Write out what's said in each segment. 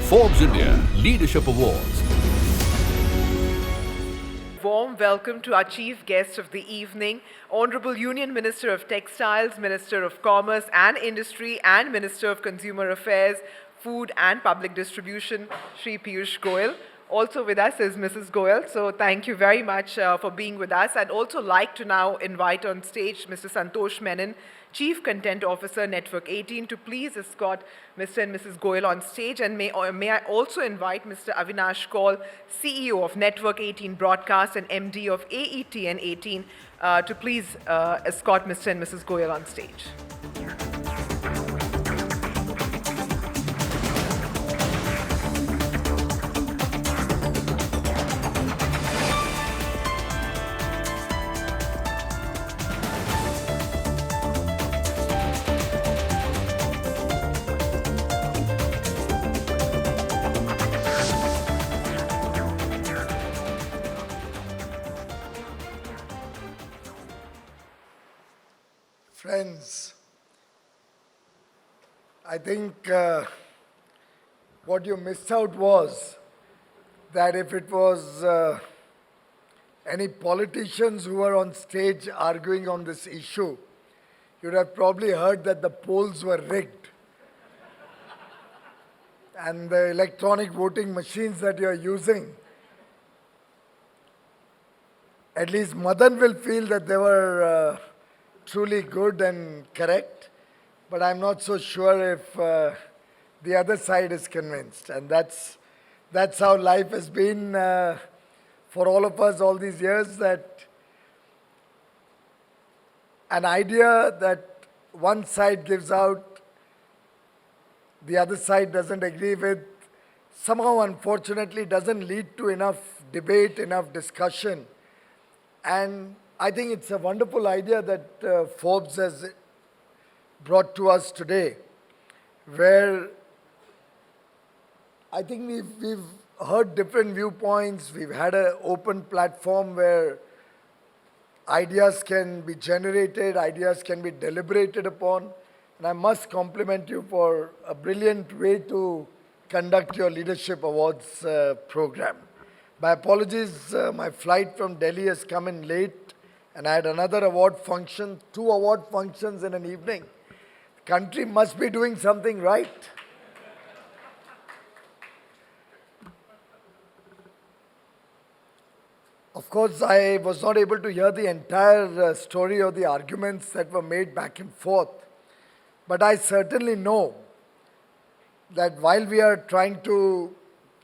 Forbes India Leadership Awards. Warm welcome to our chief guest of the evening, Honorable Union Minister of Textiles, Minister of Commerce and Industry and Minister of Consumer Affairs, Food and Public Distribution, Shri Piyush Goyal. Also with us is Mrs. Goyal, so thank you very much for being with us. I'd also like to now invite on stage Mr. Santosh Menon, Chief Content Officer, Network 18, to please escort Mr. and Mrs. Goyal on stage. And may I also invite Mr. Avinash Kaul, CEO of Network 18 Broadcast and MD of AETN 18, to please escort Mr. and Mrs. Goyal on stage. Friends, I think what you missed out was that if it was any politicians who were on stage arguing on this issue, you'd have probably heard that the polls were rigged. And the electronic voting machines that you're using, at least Madan will feel that they were truly good and correct, but I'm not so sure if the other side is convinced. And that's how life has been for all of us all these years, that an idea that one side gives out, the other side doesn't agree with, somehow unfortunately doesn't lead to enough debate, enough discussion. And I think it's a wonderful idea that Forbes has brought to us today, where I think we've heard different viewpoints. We've had an open platform where ideas can be generated, ideas can be deliberated upon. And I must compliment you for a brilliant way to conduct your Leadership Awards program. My apologies, my flight from Delhi has come in late, and I had another award function, 2 award functions in an evening. The country must be doing something right. Of course, I was not able to hear the entire story or the arguments that were made back and forth. But I certainly know that while we are trying to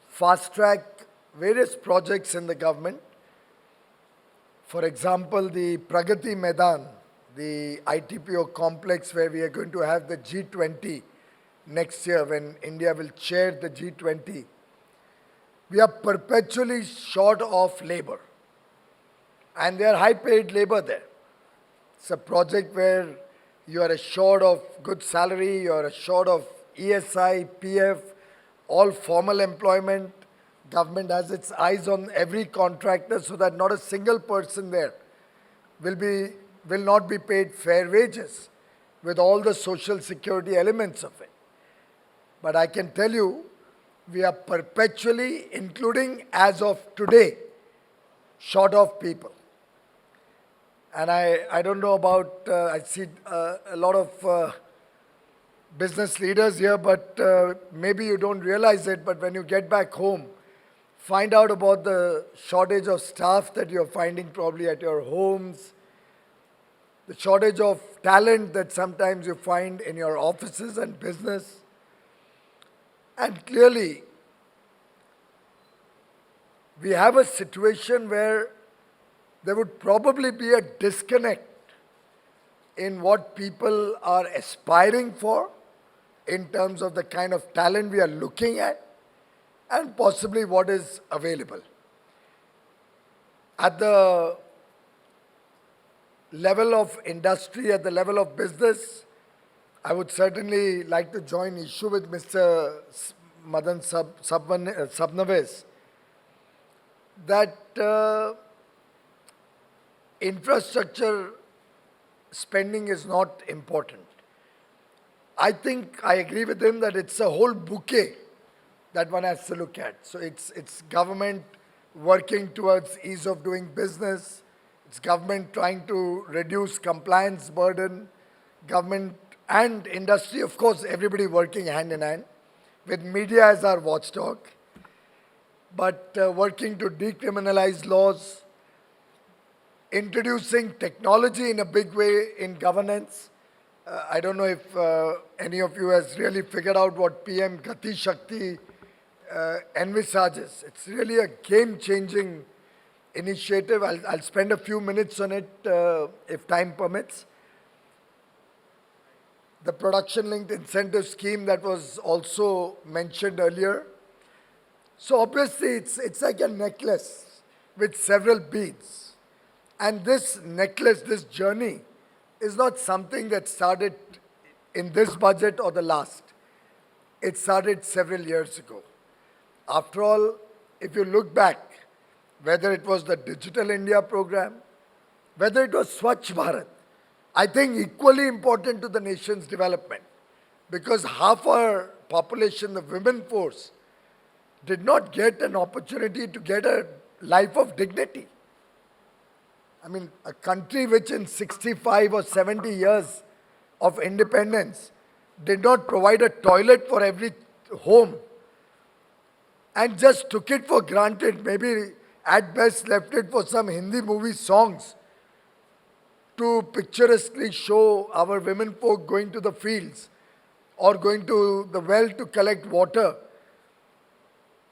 fast-track various projects in the government, for example, the Pragati Maidan, the ITPO complex where we are going to have the G20 next year when India will chair the G20, we are perpetually short of labor. And there are high-paid labor there. It's a project where you are assured of good salary, you are assured of ESI, PF, all formal employment. Government has its eyes on every contractor so that not a single person there will not be paid fair wages with all the social security elements of it. But I can tell you, we are perpetually, including as of today, short of people. And I don't know about, I see a lot of business leaders here, but maybe you don't realize it, but when you get back home, find out about the shortage of staff that you're finding probably at your homes, the shortage of talent that sometimes you find in your offices and business. And clearly, we have a situation where there would probably be a disconnect in what people are aspiring for in terms of the kind of talent we are looking at and possibly what is available. At the level of industry, at the level of business, I would certainly like to join issue with Mr. Madan Sabnavis that infrastructure spending is not important. I think I agree with him that it's a whole bouquet that one has to look at. So it's government working towards ease of doing business. It's government trying to reduce compliance burden. Government and industry, of course, everybody working hand in hand with media as our watchdog. But working to decriminalize laws, introducing technology in a big way in governance. I don't know if any of you has really figured out what PMGATISHakti envisages. It's really a game-changing initiative. I'll spend a few minutes on it if time permits. The production-linked incentive scheme that was also mentioned earlier. So obviously it's like a necklace with several beads. And this necklace, this journey, is not something that started in this budget or the last. It started several years ago. After all, if you look back, whether it was the Digital India program, whether it was Swachh Bharat, I think equally important to the nation's development, because half our population, the women force, did not get an opportunity to get a life of dignity. I mean, a country which in 65 or 70 years of independence did not provide a toilet for every home and just took it for granted, maybe at best left it for some Hindi movie songs to picturesquely show our women folk going to the fields or going to the well to collect water.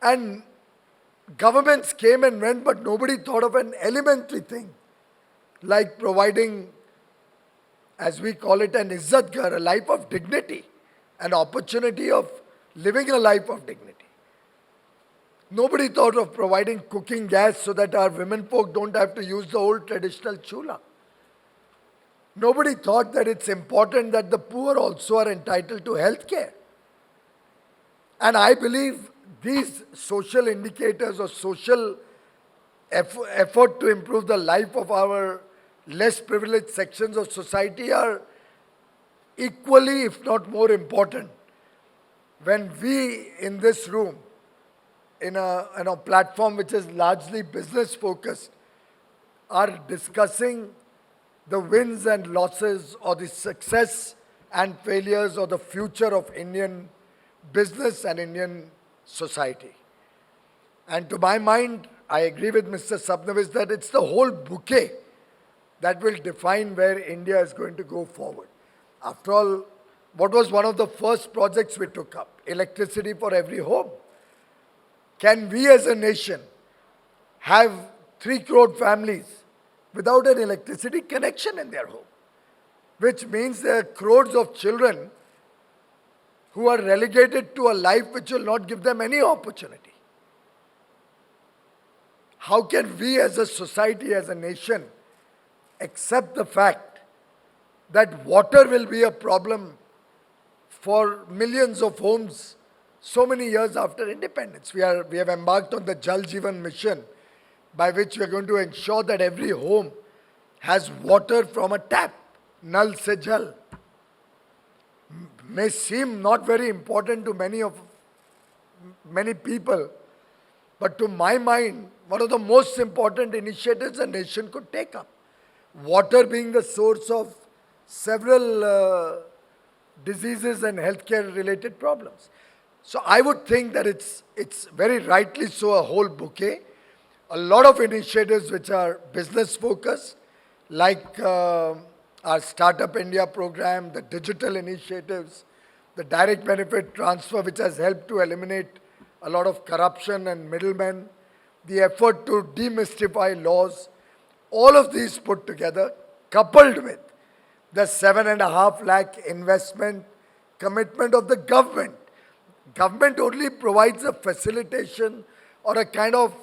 And governments came and went, but nobody thought of an elementary thing like providing, as we call it, an izzat ghar, a life of dignity, an opportunity of living a life of dignity. Nobody thought of providing cooking gas so that our women folk don't have to use the old traditional chula. Nobody thought that it's important that the poor also are entitled to health care. And I believe these social indicators or social effort to improve the life of our less privileged sections of society are equally, if not more important, when we in this room, in a platform which is largely business focused, are discussing the wins and losses or the success and failures or the future of Indian business and Indian society. And to my mind, I agree with Mr. Sabnavis that it's the whole bouquet that will define where India is going to go forward. After all, what was one of the first projects we took up? Electricity for every home. Can we as a nation have 3 crore families without an electricity connection in their home? Which means there are crores of children who are relegated to a life which will not give them any opportunity. How can we as a society, as a nation, accept the fact that water will be a problem for millions of homes so many years after independence? We have embarked on the Jal Jeevan mission, by which we are going to ensure that every home has water from a tap, nal se jal. May seem not very important to many people, but to my mind, one of the most important initiatives a nation could take up. Water being the source of several diseases and healthcare related problems. So I would think that it's very rightly so a whole bouquet. A lot of initiatives which are business focused, like our Startup India program, the digital initiatives, the direct benefit transfer which has helped to eliminate a lot of corruption and middlemen, the effort to demystify laws, all of these put together, coupled with the 7.5 lakh investment commitment of the government. Government only provides a facilitation or a kind of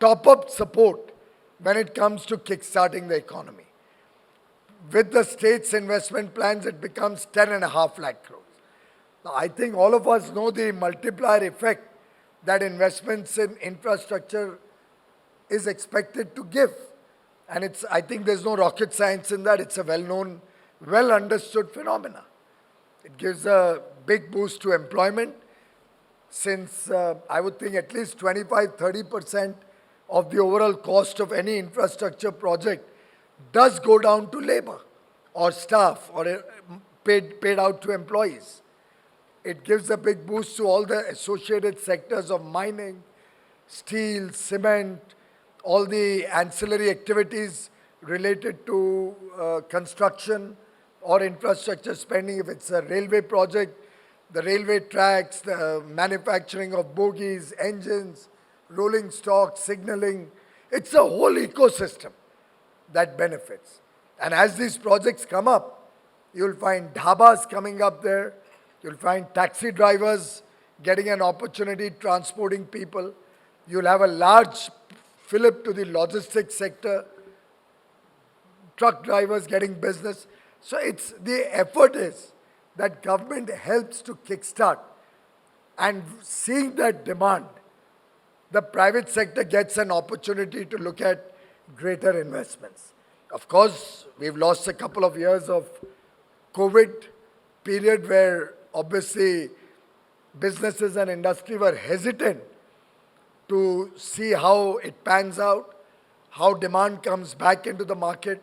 top-up support when it comes to kickstarting the economy. With the state's investment plans, it becomes 10.5 lakh crores. Now, I think all of us know the multiplier effect that investments in infrastructure is expected to give. And I think there's no rocket science in that. It's a well-known, well-understood phenomena. It gives a big boost to employment. since I would think at least 25-30% of the overall cost of any infrastructure project does go down to labor or staff or paid out to employees. It gives a big boost to all the associated sectors of mining, steel, cement, all the ancillary activities related to construction or infrastructure spending. If it's a railway project, the railway tracks, the manufacturing of bogies, engines, rolling stock, signaling. It's a whole ecosystem that benefits. And as these projects come up, you'll find dhabas coming up there. You'll find taxi drivers getting an opportunity transporting people. You'll have a large fillip to the logistics sector, truck drivers getting business. So the effort is that government helps to kickstart, and seeing that demand, the private sector gets an opportunity to look at greater investments. Of course, we've lost a couple of years of COVID period where obviously businesses and industry were hesitant to see how it pans out, how demand comes back into the market.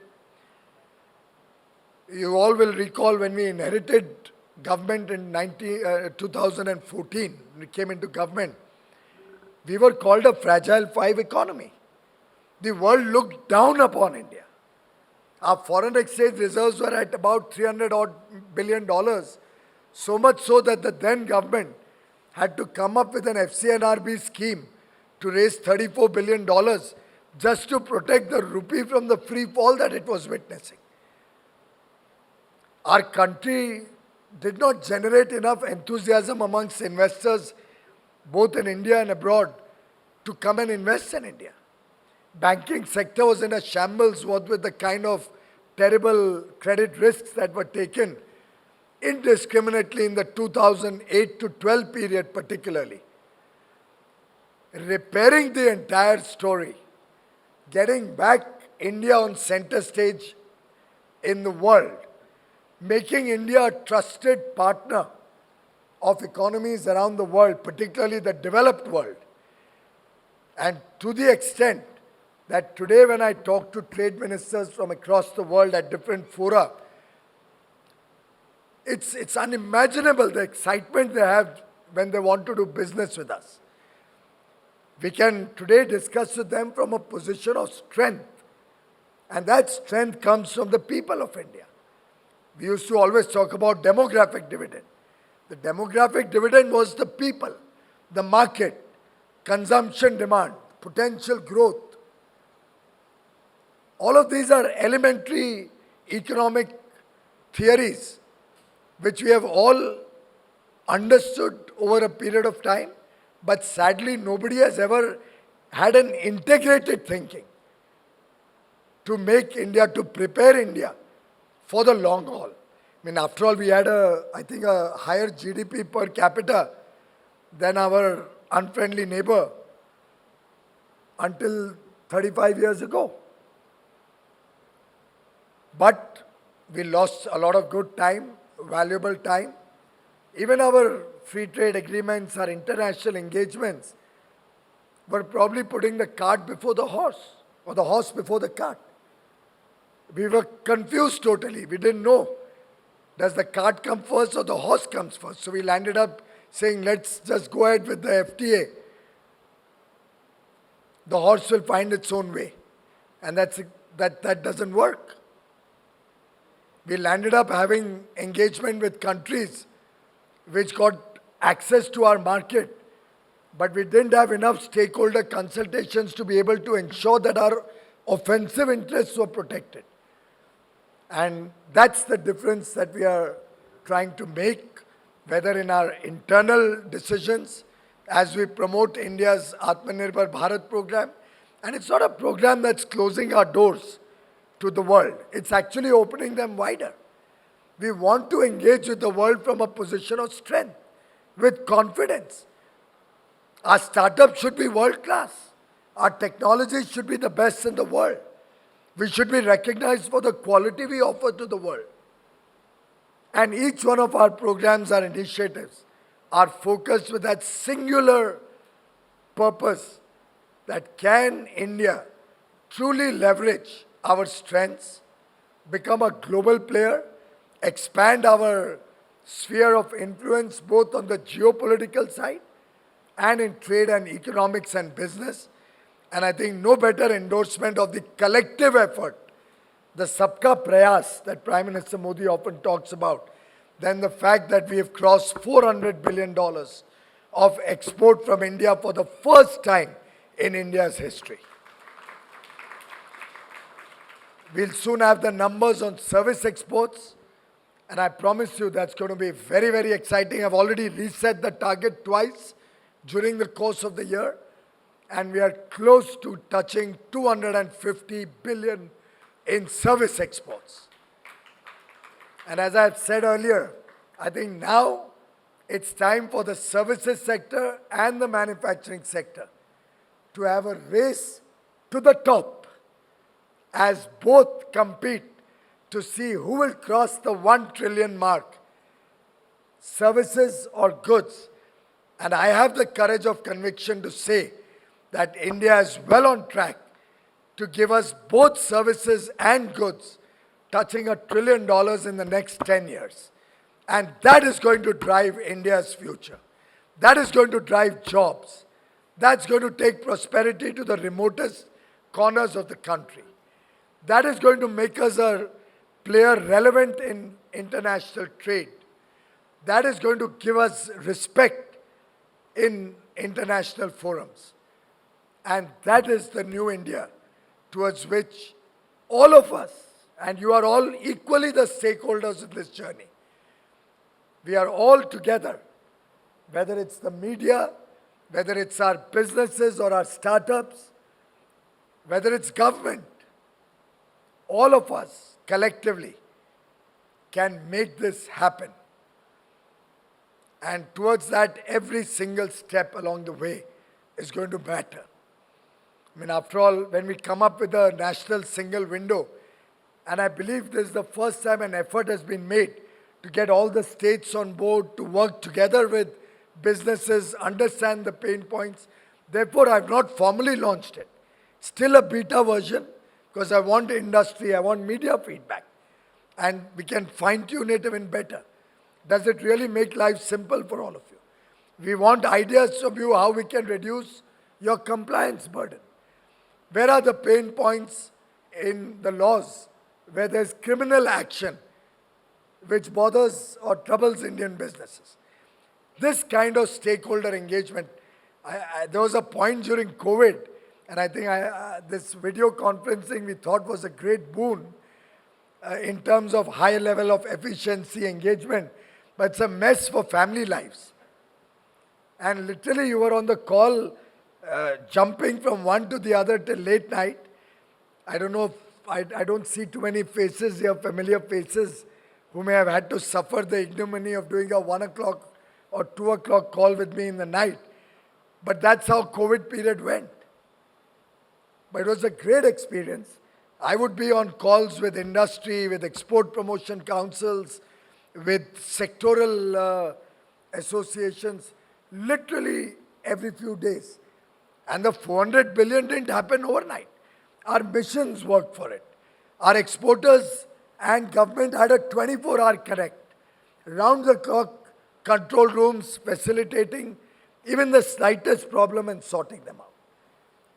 You all will recall when we inherited government in 2014, we came into government, we were called a fragile five economy. The world looked down upon India. Our foreign exchange reserves were at about $300 odd billion, so much so that the then government had to come up with an FCNRB scheme to raise $34 billion just to protect the rupee from the free fall that it was witnessing. Our country did not generate enough enthusiasm amongst investors, both in India and abroad, to come and invest in India. Banking sector was in a shambles, what with the kind of terrible credit risks that were taken indiscriminately in the 2008 to 12 period particularly. Repairing the entire story, getting back India on center stage in the world, making India a trusted partner of economies around the world, particularly the developed world. And to the extent that today when I talk to trade ministers from across the world at different fora, it's unimaginable the excitement they have when they want to do business with us. We can today discuss with them from a position of strength. And that strength comes from the people of India. We used to always talk about demographic dividend. The demographic dividend was the people, the market, consumption demand, potential growth. All of these are elementary economic theories which we have all understood over a period of time, but sadly nobody has ever had an integrated thinking to make India, to prepare India for the long haul. I mean, after all, we had I think a higher GDP per capita than our unfriendly neighbor until 35 years ago. But we lost a lot of good time, valuable time. Even our free trade agreements, our international engagements were probably putting the cart before the horse, or the horse before the cart. We were confused totally. We didn't know, does the cart come first or the horse comes first? So we landed up saying, let's just go ahead with the FTA. The horse will find its own way. And that doesn't work. We landed up having engagement with countries which got access to our market, but we didn't have enough stakeholder consultations to be able to ensure that our offensive interests were protected. And that's the difference that we are trying to make, whether in our internal decisions as we promote India's Atmanirbhar Bharat program. And it's not a program that's closing our doors to the world. It's actually opening them wider. We want to engage with the world from a position of strength, with confidence. Our startups should be world class. Our technology should be the best in the world. We should be recognized for the quality we offer to the world. And each one of our programs, our initiatives, are focused with that singular purpose that can India truly leverage our strengths, become a global player, expand our sphere of influence both on the geopolitical side and in trade and economics and business. And I think no better endorsement of the collective effort, the Sabka Prayas that Prime Minister Modi often talks about, than the fact that we have crossed $400 billion of export from India for the first time in India's history. We'll soon have the numbers on service exports, and I promise you that's going to be very, very exciting. I've already reset the target twice during the course of the year, and we are close to touching 250 billion in service exports. And as I've said earlier, I think now it's time for the services sector and the manufacturing sector to have a race to the top as both compete to see who will cross the 1 trillion mark, services or goods. And I have the courage of conviction to say that India is well on track to give us both services and goods touching $1 trillion in the next 10 years. And that is going to drive India's future. That is going to drive jobs. That's going to take prosperity to the remotest corners of the country. That is going to make us a player relevant in international trade. That is going to give us respect in international forums. And that is the new India towards which all of us, and you are all equally the stakeholders in this journey, we are all together, whether it's the media, whether it's our businesses or our startups, whether it's government, all of us collectively can make this happen. And towards that, every single step along the way is going to matter. I mean, after all, when we come up with a national single window, and I believe this is the first time an effort has been made to get all the states on board, to work together with businesses, understand the pain points. Therefore, I have not formally launched it. Still a beta version, because I want industry, I want media feedback. And we can fine-tune it even better. Does it really make life simple for all of you? We want ideas from you how we can reduce your compliance burden. Where are the pain points in the laws where there's criminal action which bothers or troubles Indian businesses? This kind of stakeholder engagement, there was a point during COVID, and I think this video conferencing we thought was a great boon in terms of high level of efficiency, engagement, but it's a mess for family lives. And literally you were on the call, jumping from one to the other till late night. I don't know, I don't see too many faces here, familiar faces, who may have had to suffer the ignominy of doing a 1 o'clock or 2 o'clock call with me in the night. But that's how COVID period went. But it was a great experience. I would be on calls with industry, with export promotion councils, with sectoral associations, literally every few days. And the 400 billion didn't happen overnight. Our missions worked for it. Our exporters and government had a 24-hour connect. Round the clock control rooms facilitating even the slightest problem and sorting them out.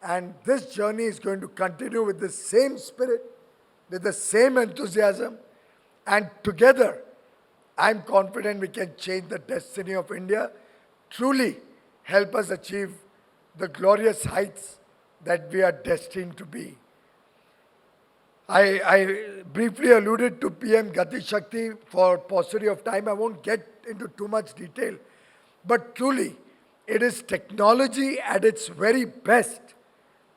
And this journey is going to continue with the same spirit, with the same enthusiasm, and together, I'm confident we can change the destiny of India, truly help us achieve the glorious heights that we are destined to be. I briefly alluded to PMGATISHakti for paucity of time. I won't get into too much detail. But truly, it is technology at its very best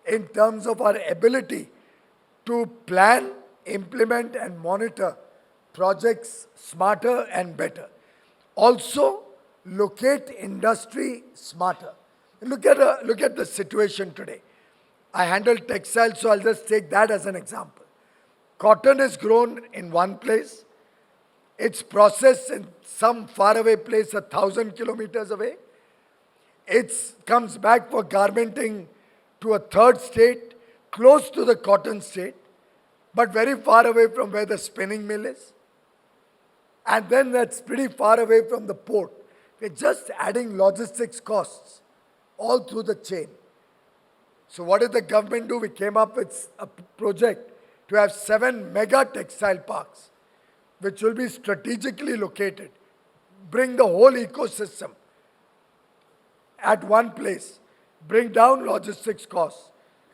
in terms of our ability to plan, implement and monitor projects smarter and better. Also, locate industry smarter. Look at the situation today. I handle textiles, so I'll just take that as an example. Cotton is grown in one place. It's processed in some faraway place 1,000 kilometers away. It comes back for garmenting to a third state, close to the cotton state, but very far away from where the spinning mill is. And then that's pretty far away from the port. We're just adding logistics costs all through the chain. So what did the government do? We came up with a project to have 7 mega textile parks, which will be strategically located, bring the whole ecosystem at one place, bring down logistics costs,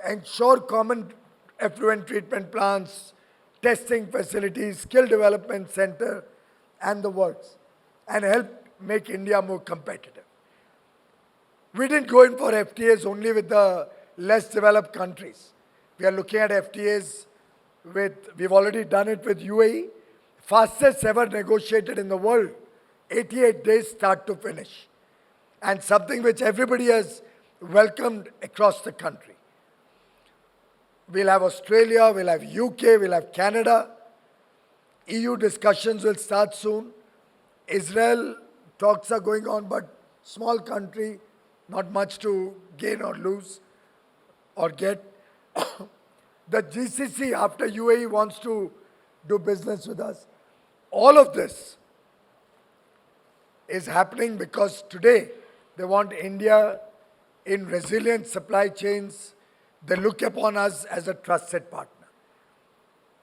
ensure common effluent treatment plants, testing facilities, skill development center, and the works, and help make India more competitive. We didn't go in for FTAs only with the less developed countries. We are looking at FTAs we've already done it with UAE, fastest ever negotiated in the world, 88 days start to finish, and something which everybody has welcomed across the country. We'll have Australia, we'll have UK, we'll have Canada. EU discussions will start soon. Israel talks are going on, but small country, not much to gain or lose or get. The GCC after UAE wants to do business with us. All of this is happening because today they want India in resilient supply chains. They look upon us as a trusted partner.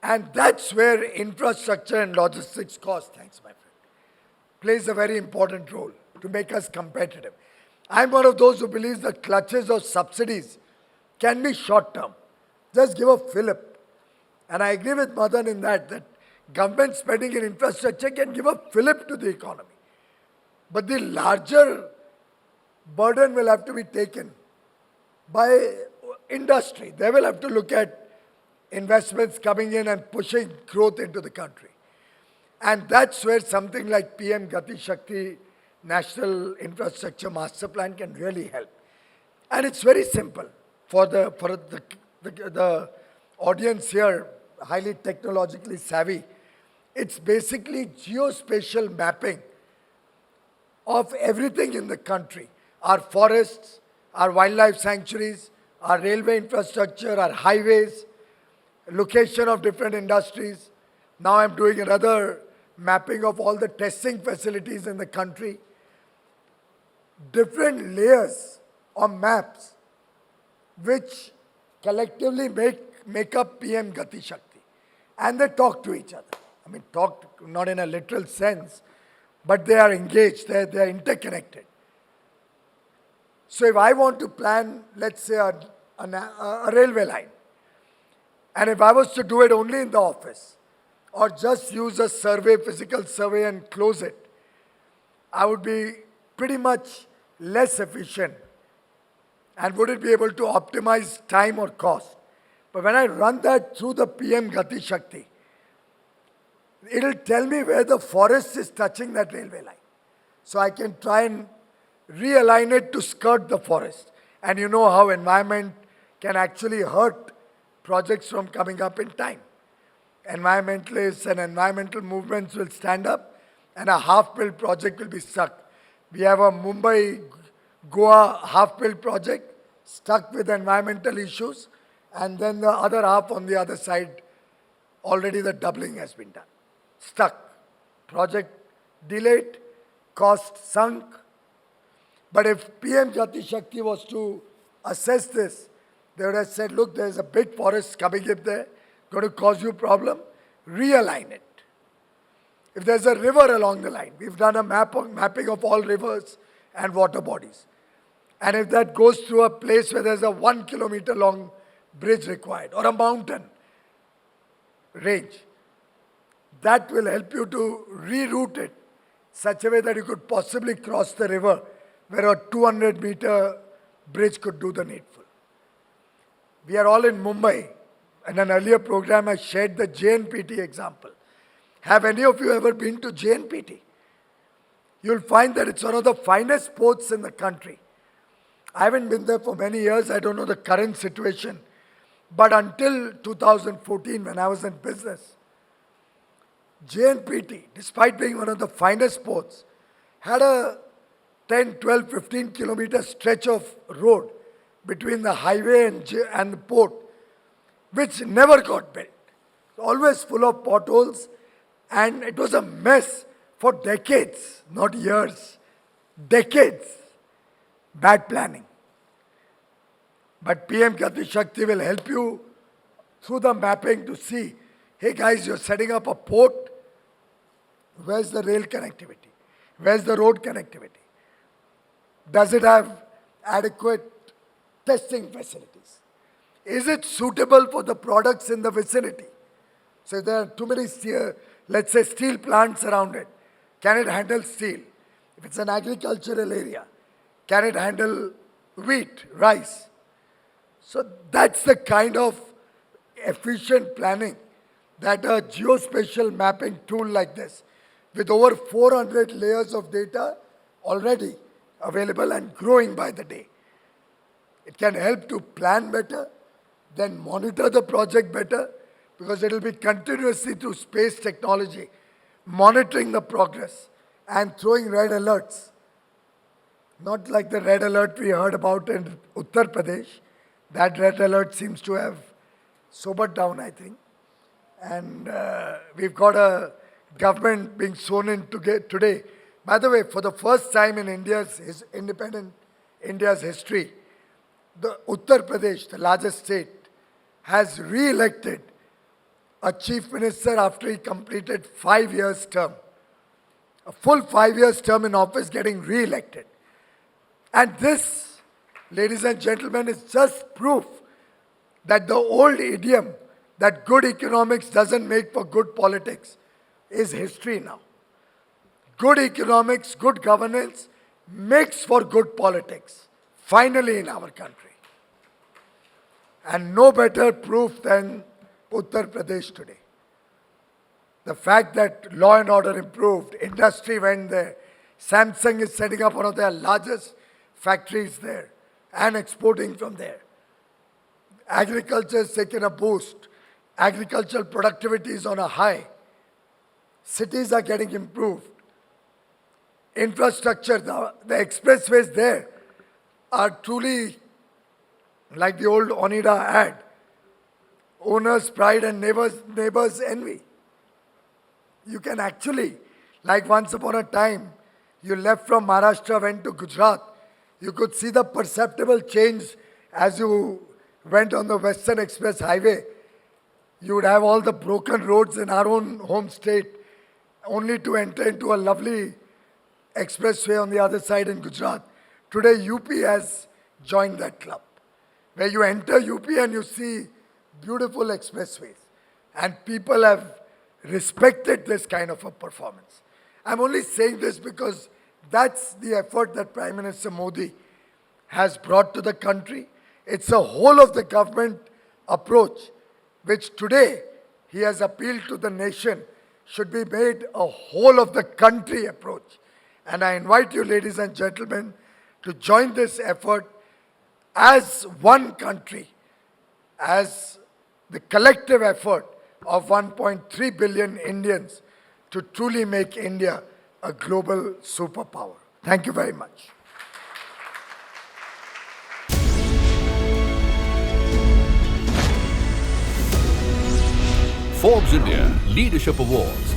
And that's where infrastructure and logistics cost, thanks my friend, plays a very important role to make us competitive. I'm one of those who believes that clutches of subsidies can be short-term. Just give a fillip. And I agree with Madan in that government spending in infrastructure can give a fillip to the economy. But the larger burden will have to be taken by industry. They will have to look at investments coming in and pushing growth into the country. And that's where something like PMGATISHakti National Infrastructure Master Plan can really help. And it's very simple for the audience here, highly technologically savvy. It's basically geospatial mapping of everything in the country. Our forests, our wildlife sanctuaries, our railway infrastructure, our highways, location of different industries. Now I'm doing another mapping of all the testing facilities in the country. Different layers of maps which collectively make up PM Gati Shakti. And they talk to each other. I mean, talk not in a literal sense, but they are engaged, they are interconnected. So if I want to plan, let's say, a railway line, and if I was to do it only in the office, or just use a survey, physical survey and close it, I would be pretty much less efficient and wouldn't be able to optimize time or cost. But when I run that through the PM Gati Shakti, it'll tell me where the forest is touching that railway line. So I can try and realign it to skirt the forest. And you know how environment can actually hurt projects from coming up in time. Environmentalists and environmental movements will stand up and a half-built project will be stuck. We have a Mumbai-Goa half-built project stuck with environmental issues, and then the other half on the other side, already the doubling has been done. Stuck. Project delayed, cost sunk. But if PM Gati Shakti was to assess this, they would have said, look, there's a big forest coming up there, going to cause you problem, realign it. If there's a river along the line, we've done a mapping of all rivers and water bodies. And if that goes through a place where there's a 1 kilometer long bridge required, or a mountain range, that will help you to reroute it such a way that you could possibly cross the river where a 200-meter bridge could do the needful. We are all in Mumbai. In an earlier program, I shared the JNPT example. Have any of you ever been to JNPT? You'll find that it's one of the finest ports in the country. I haven't been there for many years. I don't know the current situation. But until 2014, when I was in business, JNPT, despite being one of the finest ports, had a 10, 12, 15 kilometer stretch of road between the highway and the port, which never got built. Always full of potholes, and it was a mess for decades, not years, decades. Bad planning. But PMGATISHakti will help you through the mapping to see, hey guys, you're setting up a port, where's the rail connectivity? Where's the road connectivity? Does it have adequate testing facilities? Is it suitable for the products in the vicinity? So if there are too many, let's say, steel plants around it, can it handle steel? If it's an agricultural area, can it handle wheat, rice? So that's the kind of efficient planning that a geospatial mapping tool like this, with over 400 layers of data already available and growing by the day. It can help to plan better, then monitor the project better, because it will be continuously through space technology, monitoring the progress and throwing red alerts. Not like the red alert we heard about in Uttar Pradesh. That red alert seems to have sobered down, I think. And we've got a government being sworn in today. By the way, for the first time in independent India's history, the Uttar Pradesh, the largest state, has re-elected a chief minister after he completed 5 years term. A full 5 years term in office getting re-elected. And this, ladies and gentlemen, is just proof that the old idiom that good economics doesn't make for good politics is history now. Good economics, good governance makes for good politics, finally in our country. And no better proof than Uttar Pradesh today. The fact that law and order improved, industry went there, Samsung is setting up one of their largest factories there and exporting from there. Agriculture has taken a boost. Agricultural productivity is on a high. Cities are getting improved. Infrastructure, the expressways there are truly like the old Onida ad. Owner's pride and neighbor's envy. You can actually, like once upon a time, you left from Maharashtra, went to Gujarat, you could see the perceptible change as you went on the Western Express Highway. You would have all the broken roads in our own home state, only to enter into a lovely expressway on the other side in Gujarat. Today, UP has joined that club, where you enter UP and you see beautiful expressways. And people have respected this kind of a performance. I'm only saying this because that's the effort that Prime Minister Modi has brought to the country. It's a whole of the government approach, which today he has appealed to the nation should be made a whole of the country approach. And I invite you, ladies and gentlemen, to join this effort as one country, as the collective effort of 1.3 billion Indians to truly make India a global superpower. Thank you very much. Forbes India Leadership Awards